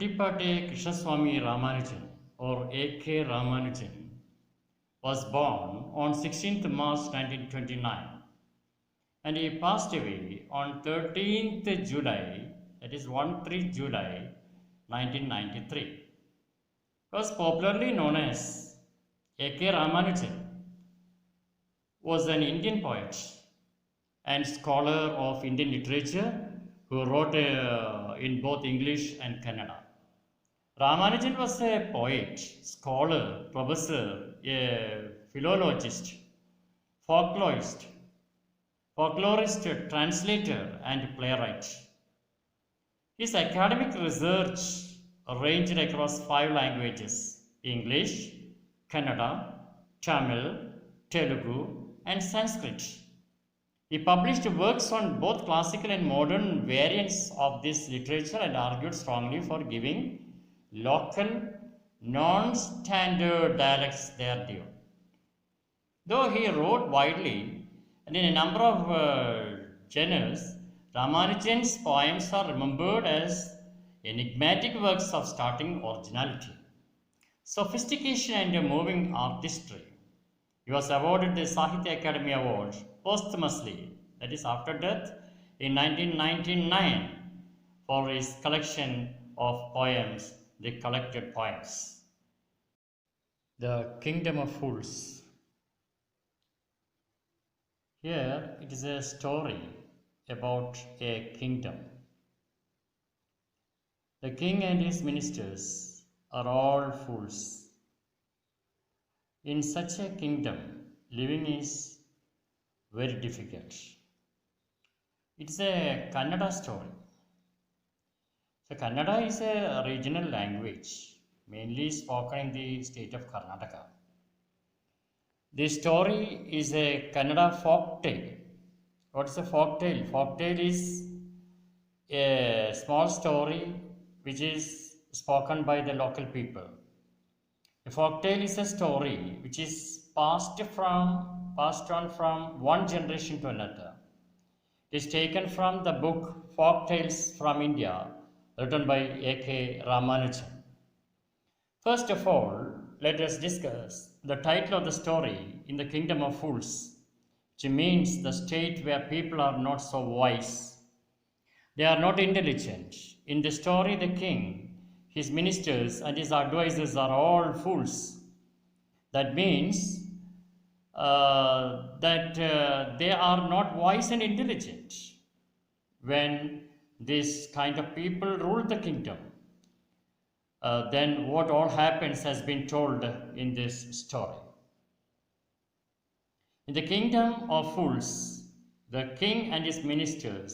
Kiripate Krishnaswamy Ramanujan or A.K. Ramanujan was born on 16th March 1929 and he passed away on 13th July, that is 13 July 1993. Was popularly known as A.K. Ramanujan, was an Indian poet and scholar of Indian literature who wrote in both English and Kannada. Ramanujan was a poet, scholar, professor, a philologist, folklorist, translator, and playwright. His academic research ranged across 5 languages: English, Kannada, Tamil, Telugu, and Sanskrit. He published works on both classical and modern variants of this literature and argued strongly for giving local, non-standard dialects their due. Though he wrote widely and in a number of genres, Ramanujan's poems are remembered as enigmatic works of startling originality, sophistication, and moving artistry. He was awarded the Sahitya Academy Award posthumously, that is after death, in 1999 for his collection of poems, the Collected Poems. The Kingdom of Fools. Here it is a story about a kingdom. The king and his ministers are all fools. In such a kingdom, living is very difficult. It's a Kannada story. So Kannada is a regional language, mainly spoken in the state of Karnataka. This story is a Kannada folk tale. What is a folk tale? Folk tale is a small story which is spoken by the local people. A folk tale is a story which is passed on from one generation to another. It is taken from the book Folk Tales from India, written by A.K. Ramanujan. First of all, let us discuss the title of the story, In the Kingdom of Fools, which means the state where people are not so wise. They are not intelligent. In the story, the king, his ministers, and his advisors are all fools. That means that they are not wise and intelligent when this kind of people rule the kingdom. Then what all happens has been told in this story. In the kingdom of fools, the king and his minister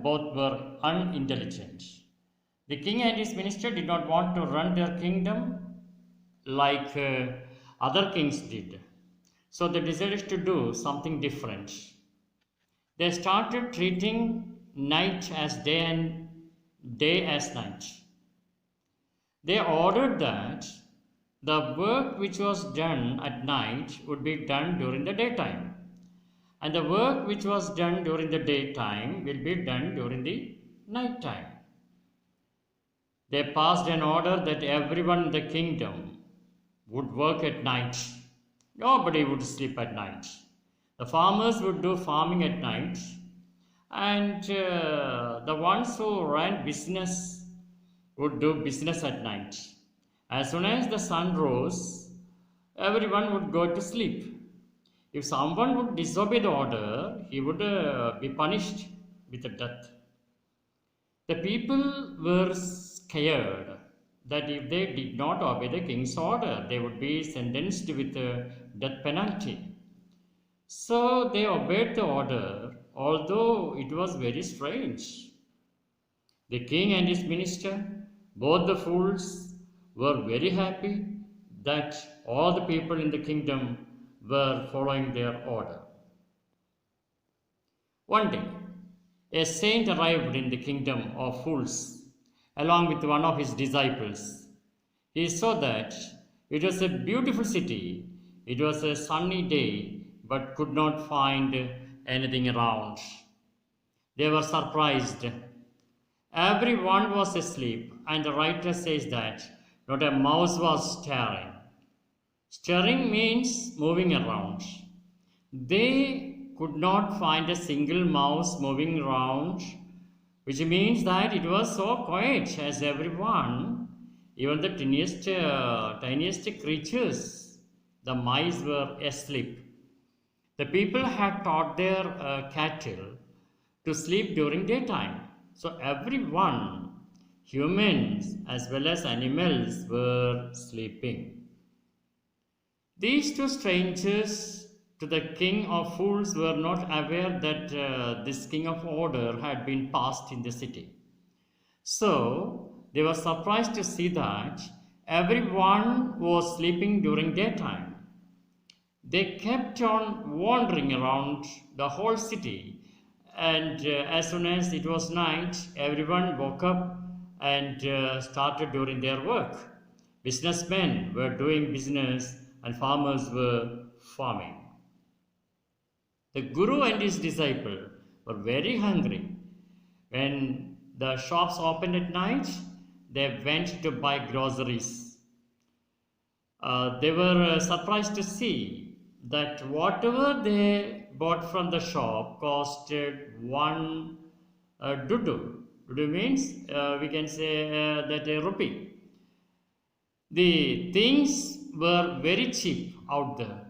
both were unintelligent. The king and his minister did not want to run their kingdom like other kings did. So they decided to do something different. They started treating night as day and day as night. They ordered that the work which was done at night would be done during the daytime, and the work which was done during the daytime will be done during the night time. They passed an order that everyone in the kingdom would work at night. Nobody would sleep at night. The farmers would do farming at night, and the ones who ran business would do business at night. As soon as the sun rose, everyone would go to sleep. If someone would disobey the order, he would be punished with death. The people were scared that if they did not obey the king's order, they would be sentenced with a death penalty. So they obeyed the order, although it was very strange. The king and his minister, both the fools, were very happy that all the people in the kingdom were following their order. One day, a saint arrived in the kingdom of fools along with one of his disciples. He saw that it was a beautiful city. It was a sunny day, but could not find anything around. They were surprised Everyone was asleep, and the writer says that not a mouse was stirring. Stirring means moving around. They could not find a single mouse moving around, which means that it was so quiet as everyone, even the tiniest creatures, the mice were asleep. The people had taught their cattle to sleep during daytime. So everyone, humans as well as animals, were sleeping. These two strangers to the king of fools were not aware that this king of order had been passed in the city. So they were surprised to see that everyone was sleeping during daytime. They kept on wandering around the whole city, and as soon as it was night, everyone woke up and started doing their work. Businessmen were doing business, and farmers were farming. The Guru and his disciple were very hungry. When the shops opened at night, they went to buy groceries. They were surprised to see that whatever they bought from the shop costed one dudu. Dudu means we can say that a rupee. The things were very cheap out there.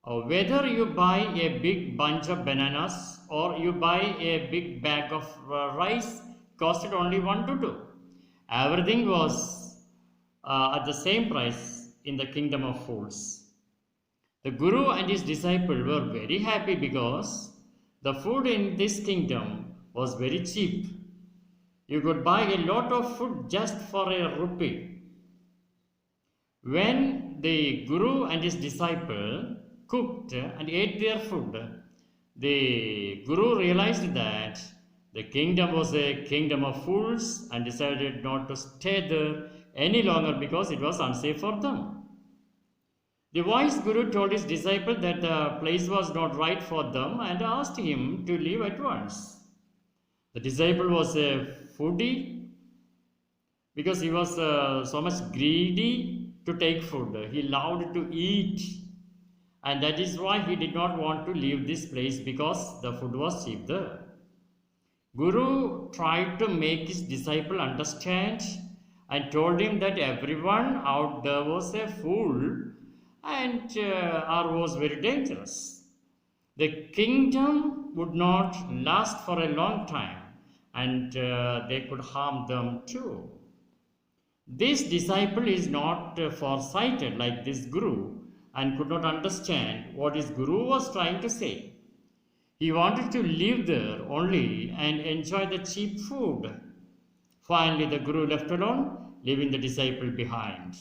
Whether you buy a big bunch of bananas or you buy a big bag of rice, costed only one to two. Everything was at the same price in the kingdom of fools. The Guru and his disciple were very happy because the food in this kingdom was very cheap. You could buy a lot of food just for a rupee. When the Guru and his disciple cooked and ate their food, the Guru realized that the kingdom was a kingdom of fools and decided not to stay there any longer because it was unsafe for them. The wise Guru told his disciple that the place was not right for them and asked him to leave at once. The disciple was a foodie because he was so much greedy to take food. He loved to eat, and that is why he did not want to leave this place because the food was cheap there. Guru tried to make his disciple understand and told him that everyone out there was a fool and or was very dangerous. The kingdom would not last for a long time, and they could harm them too. This disciple is not foresighted like this Guru and could not understand what his Guru was trying to say. He wanted to live there only and enjoy the cheap food. Finally, the Guru left alone, leaving the disciple behind.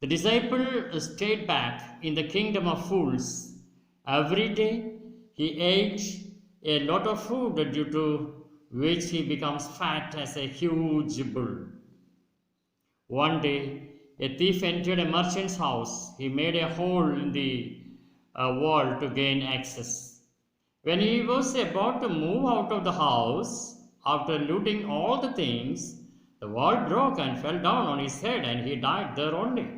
The disciple stayed back in the kingdom of fools. Every day he ate a lot of food, due to which he becomes fat as a huge bull. One day, a thief entered a merchant's house. He made a hole in the wall to gain access. When he was about to move out of the house, after looting all the things, the wall broke and fell down on his head, and he died there only.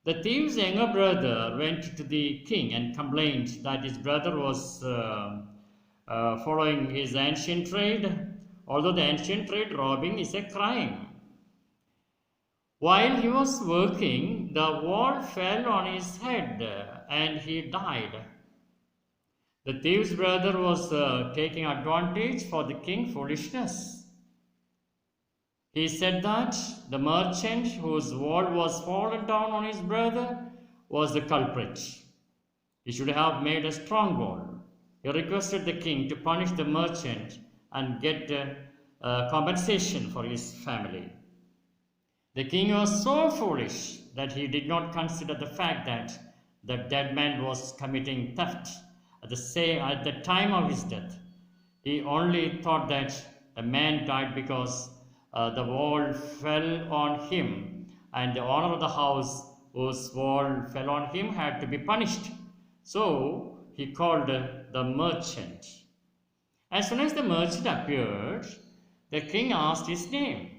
The thief's younger brother went to the king and complained that his brother was following his ancient trade, although the ancient trade robbing is a crime. While he was working, the wall fell on his head and he died. The thief's brother was taking advantage for the king's foolishness. He said that the merchant whose wall was fallen down on his brother was the culprit. He should have made a strong wall. He requested the king to punish the merchant and get compensation for his family. The king was so foolish that he did not consider the fact that the dead man was committing theft at the time of his death. He only thought that the man died because the wall fell on him, and the owner of the house whose wall fell on him had to be punished. So he called the merchant. As soon as the merchant appeared, the king asked his name.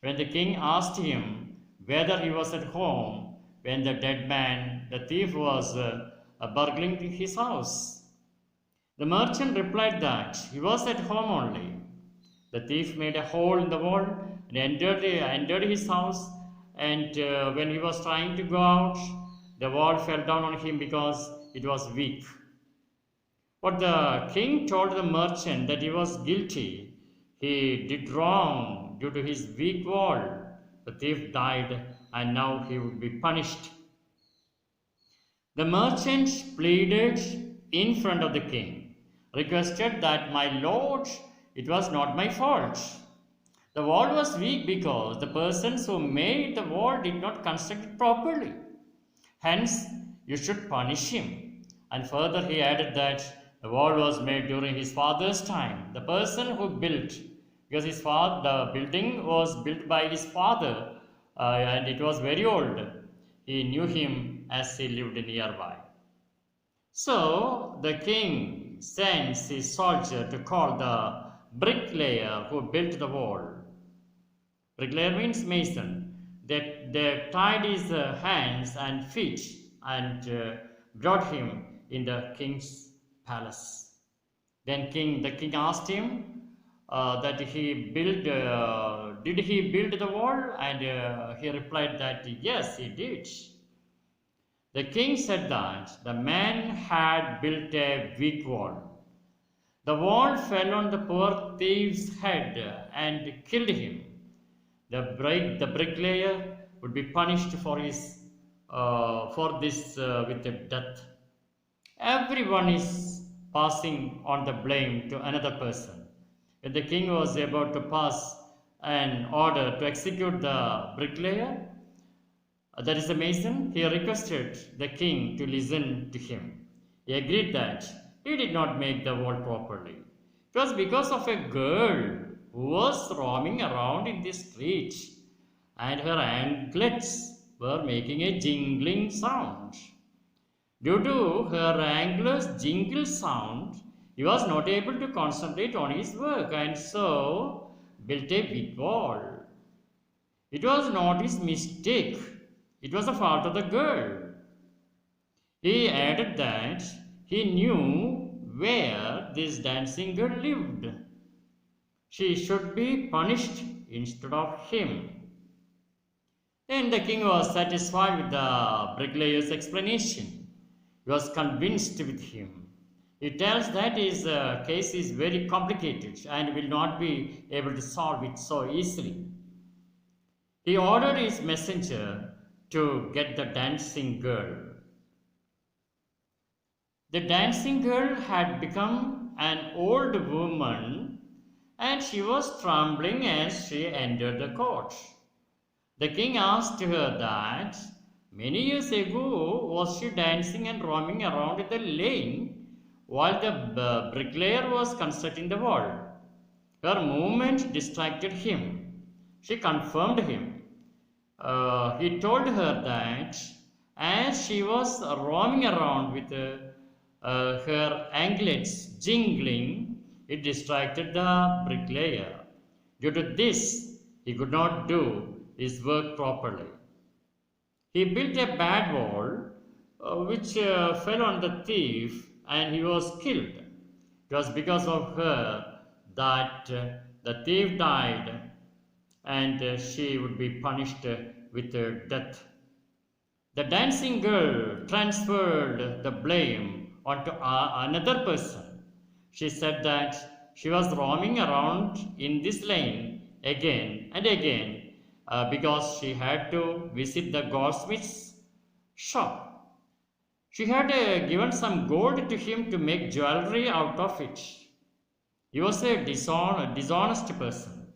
When the king asked him whether he was at home when the dead man, the thief, was burgling his house, the merchant replied that he was at home only. The thief made a hole in the wall and entered his house, and when he was trying to go out, the wall fell down on him because it was weak. But the king told the merchant that he was guilty. He did wrong due to his weak wall. The thief died, and now he would be punished. The merchant pleaded in front of the king, requested that, "My lord, it was not my fault. The wall was weak because the persons who made the wall did not construct it properly. Hence, you should punish him." And further, he added that the wall was made during his father's time. The person who built, because his father, the building was built by his father, and it was very old. He knew him as he lived nearby. So the king sends his soldier to call the bricklayer who built the wall. Bricklayer means mason. They tied his hands and feet and brought him in the king's palace. Then the king asked him that did he build the wall? And he replied that yes, he did. The king said that the man had built a weak wall. The wall fell on the poor thief's head and killed him. The bricklayer would be punished for this with death. Everyone is passing on the blame to another person. When the king was about to pass an order to execute the bricklayer, that is the mason, he requested the king to listen to him. He agreed that he did not make the wall properly. It was because of a girl who was roaming around in the street, and her anklets were making a jingling sound. Due to her anklets' jingle sound, he was not able to concentrate on his work, and so built a weak wall. It was not his mistake. It was the fault of the girl. He added that he knew where this dancing girl lived. She should be punished instead of him. Then the king was satisfied with the bricklayer's explanation. He was convinced with him. He tells that his case is very complicated and will not be able to solve it so easily. He ordered his messenger to get the dancing girl. The dancing girl had become an old woman, and she was trembling as she entered the court. The king asked her that many years ago was she dancing and roaming around in the lane while the bricklayer was constructing the wall. Her movement distracted him. She confirmed him. He told her that as she was roaming around with her anklets jingling, it distracted the bricklayer. Due to this, he could not do his work properly. He built a bad wall which fell on the thief, and he was killed. It was because of her that the thief died, and she would be punished with death. The dancing girl transferred the blame onto another person. She said that she was roaming around in this lane again and again because she had to visit the goldsmith's shop. She had given some gold to him to make jewelry out of it. He was a dishonest person.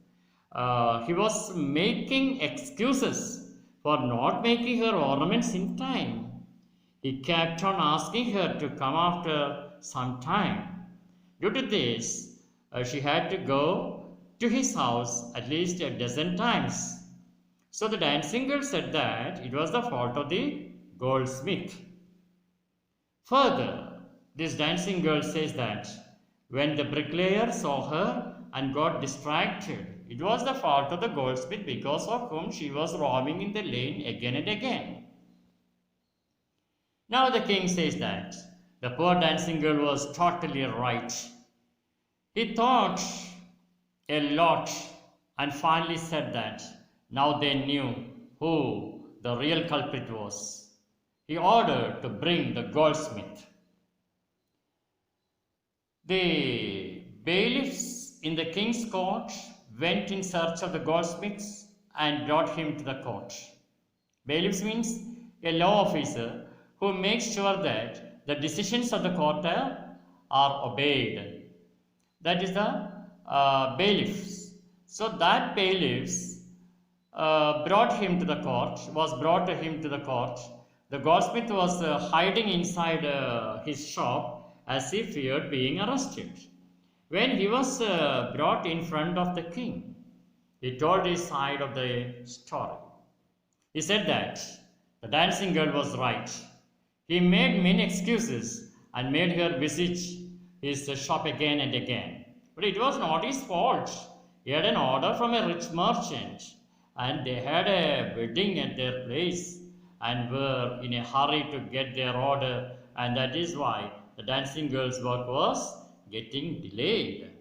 He was making excuses for not making her ornaments in time. He kept on asking her to come after some time. Due to this, she had to go to his house at least a dozen times. So the dancing girl said that it was the fault of the goldsmith. Further, this dancing girl says that When the bricklayer saw her and got distracted, it was the fault of the goldsmith because of whom she was roaming in the lane again and again. Now the king says that the poor dancing girl was totally right. He thought a lot and finally said that now they knew who the real culprit was. He ordered to bring the goldsmith. The bailiffs in the king's court went in search of the goldsmiths and brought him to the court. Bailiffs means a law officer who makes sure that the decisions of the court are obeyed. That is the bailiffs. So that bailiffs brought him to the court, was brought to him to the court. The goldsmith was hiding inside his shop as he feared being arrested. When he was brought in front of the king, he told his side of the story. He said that the dancing girl was right. He made many excuses and made her visit his shop again and again. But it was not his fault. He had an order from a rich merchant and they had a wedding at their place and were in a hurry to get their order, and that is why the dancing girl's work was getting delayed.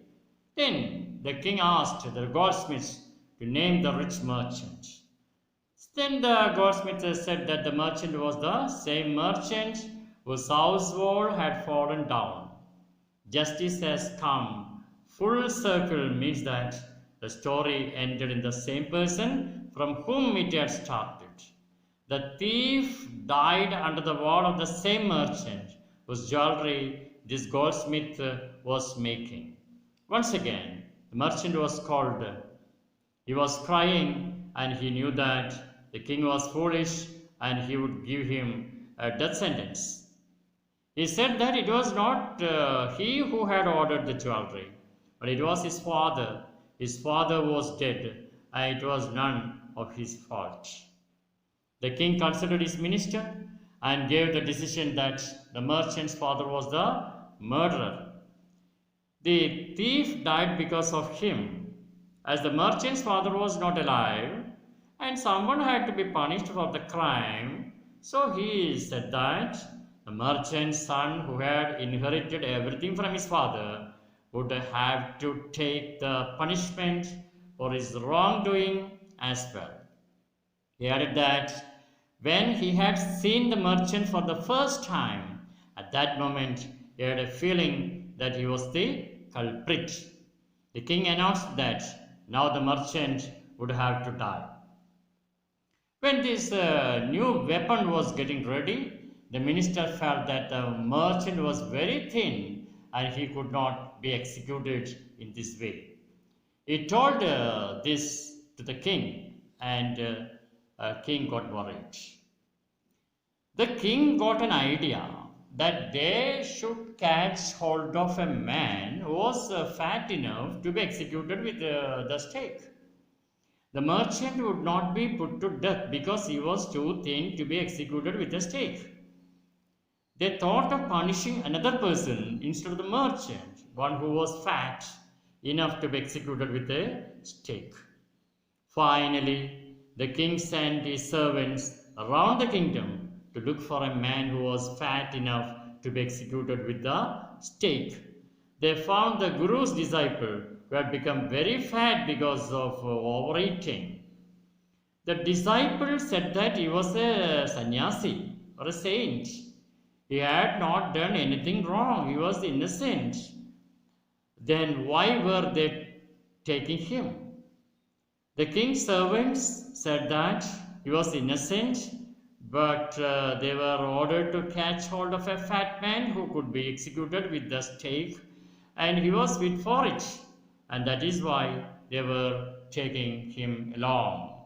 Then the king asked the goldsmiths to name the rich merchant. Then the goldsmith said that the merchant was the same merchant whose house wall had fallen down. Justice has come full circle means that the story ended in the same person from whom it had started. The thief died under the wall of the same merchant whose jewelry this goldsmith was making. Once again, the merchant was called. He was crying and he knew that the king was foolish and he would give him a death sentence. He said that it was not he who had ordered the jewelry, but it was his father. His father was dead and it was none of his fault. The king considered his minister and gave the decision that the merchant's father was the murderer. The thief died because of him, as the merchant's father was not alive and someone had to be punished for the crime. So he said that the merchant's son, who had inherited everything from his father, would have to take the punishment for his wrongdoing as well. He added that when he had seen the merchant for the first time, at that moment he had a feeling that he was the culprit. The king announced that now the merchant would have to die. When this new weapon was getting ready, the minister felt that the merchant was very thin and he could not be executed in this way. He told this to the king, and king got worried. The king got an idea that they should catch hold of a man who was fat enough to be executed with the stake. The merchant would not be put to death because he was too thin to be executed with a stake. They thought of punishing another person instead of the merchant, one who was fat enough to be executed with a stake. Finally, the king sent his servants around the kingdom to look for a man who was fat enough to be executed with the stake. They found the Guru's disciple who had become very fat because of overeating. The disciple said that he was a sannyasi or a saint. He had not done anything wrong. He was innocent. Then why were they taking him? The king's servants said that he was innocent, but they were ordered to catch hold of a fat man who could be executed with the stake, and he was fit for it, and that is why they were taking him along.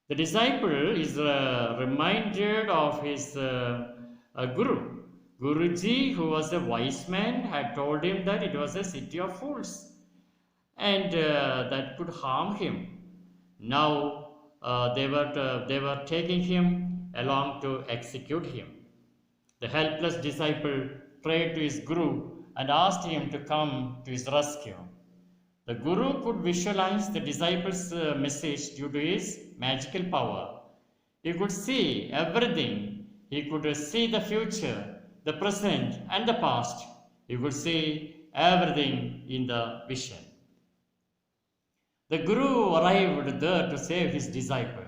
The disciple is reminded of his Guru. Guruji, who was a wise man, had told him that it was a city of fools and that could harm him. Now they were taking him along to execute him. The helpless disciple prayed to his Guru and asked him to come to his rescue. The Guru could visualize the disciples' message due to his magical power. He could see everything. He could see the future, the present, and the past. He could see everything in the vision. The Guru arrived there to save his disciple.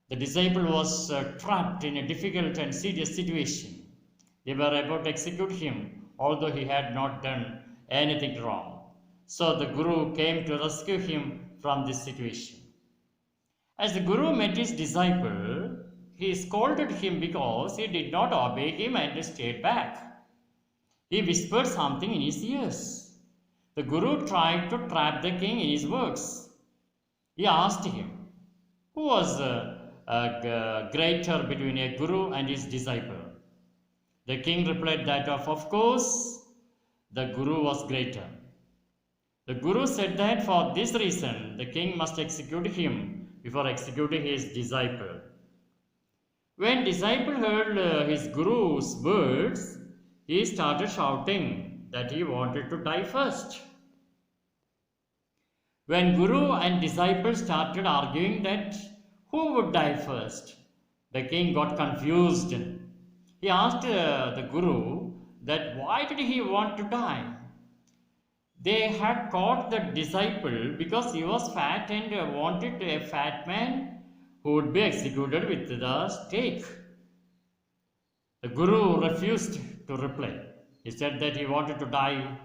The disciple was trapped in a difficult and serious situation. They were about to execute him, although he had not done anything wrong. So the Guru came to rescue him from this situation. As the Guru met his disciple, he scolded him because he did not obey him and stayed back. He whispered something in his ears. The Guru tried to trap the king in his words. He asked him, who was greater between a Guru and his disciple? The king replied that of course, the Guru was greater. The Guru said that for this reason, the king must execute him before executing his disciple. When disciple heard his Guru's words, he started shouting that he wanted to die first. When Guru and disciple started arguing that who would die first, the king got confused. He asked the Guru that why did he want to die? They had caught the disciple because he was fat and wanted a fat man who would be executed with the stake. The Guru refused to reply. He said that he wanted to die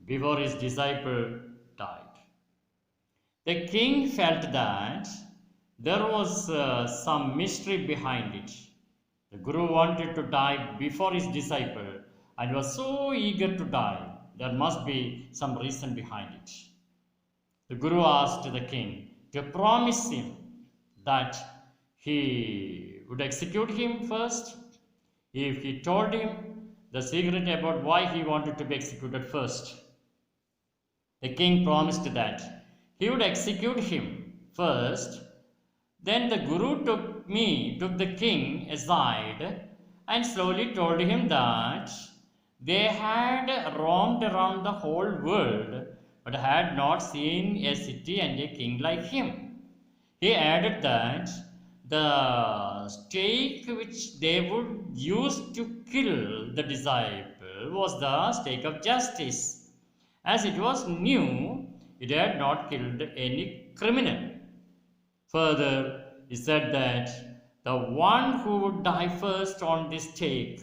before his disciple died. The king felt that there was some mystery behind it. The Guru wanted to die before his disciple and was so eager to die. There must be some reason behind it. The Guru asked the king to promise him that he would execute him first if he told him the secret about why he wanted to be executed first. The king promised that he would execute him first. Then the Guru took the king aside and slowly told him that they had roamed around the whole world but had not seen a city and a king like him. He added that the stake which they would use to kill the disciple was the stake of justice. As it was new, it had not killed any criminal. Further, he said that the one who would die first on this stake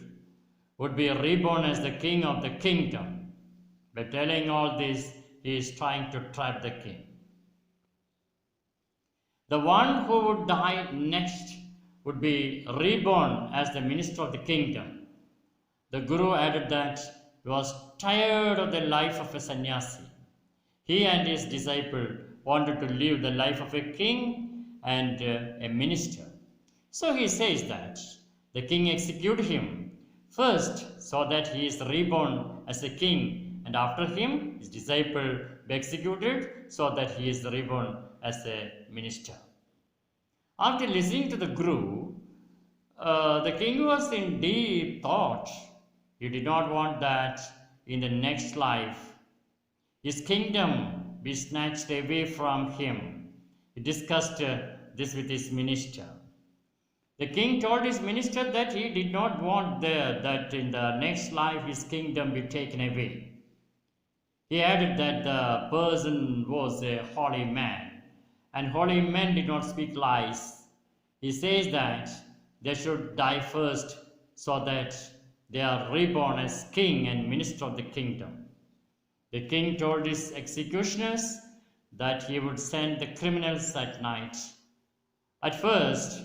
would be reborn as the king of the kingdom. By telling all this, he is trying to trap the king. The one who would die next would be reborn as the minister of the kingdom. The Guru added that he was tired of the life of a sannyasi. He and his disciple wanted to live the life of a king and a minister. So he says that the king execute him first so that he is reborn as a king, and after him his disciple be executed so that he is reborn as a minister. After listening to the Guru, the king was in deep thought. He did not want that in the next life his kingdom be snatched away from him. He discussed this with his minister. The king told his minister that he did not want that in the next life his kingdom be taken away. He added that the person was a holy man, and holy men did not speak lies. He says that they should die first so that they are reborn as king and minister of the kingdom. The king told his executioners that he would send the criminals at night. At first,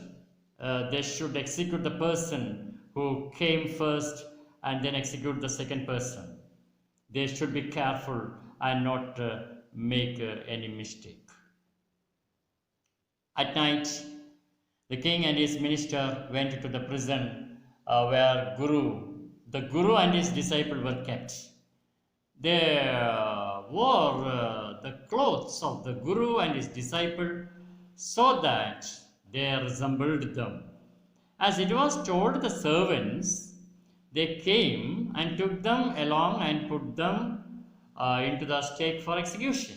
they should execute the person who came first and then execute the second person. They should be careful and not make any mistake. At night, the king and his minister went to the prison where the Guru and his disciple were kept. They wore the clothes of the Guru and his disciple so that they resembled them. As it was told the servants they came and took them along and put them into the stake for execution.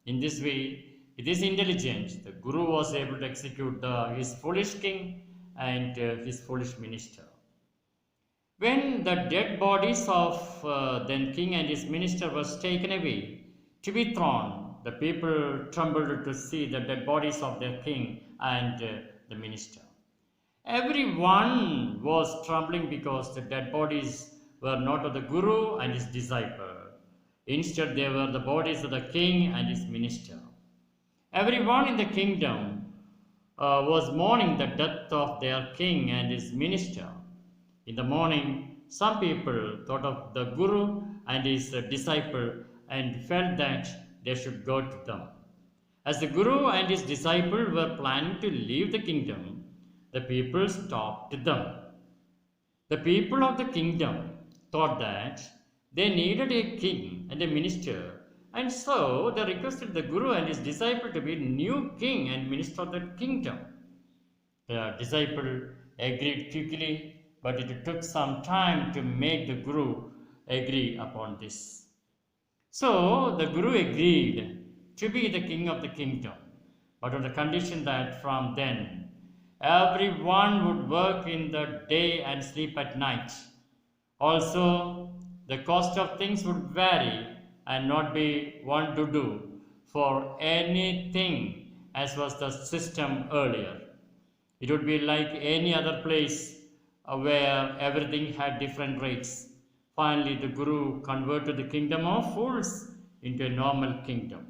In this way, with his intelligence, the Guru was able to execute his foolish king and his foolish minister. When the dead bodies of then king and his minister was taken away to be thrown, the people trembled to see the dead bodies of their king and the minister. Everyone was trembling because the dead bodies were not of the Guru and his disciple. Instead, they were the bodies of the king and his minister. Everyone in the kingdom was mourning the death of their king and his minister. In the morning, some people thought of the Guru and his disciple and felt that they should go to them. As the Guru and his disciple were planning to leave the kingdom, the people stopped them. The people of the kingdom thought that they needed a king and a minister, and so they requested the Guru and his disciple to be new king and minister of the kingdom. The disciple agreed quickly, but it took some time to make the Guru agree upon this. So the Guru agreed to be the king of the kingdom, but on the condition that from then everyone would work in the day and sleep at night. Also, the cost of things would vary and not be one to do for anything as was the system earlier. It would be like any other place where everything had different rates. Finally, the Guru converted the kingdom of fools into a normal kingdom.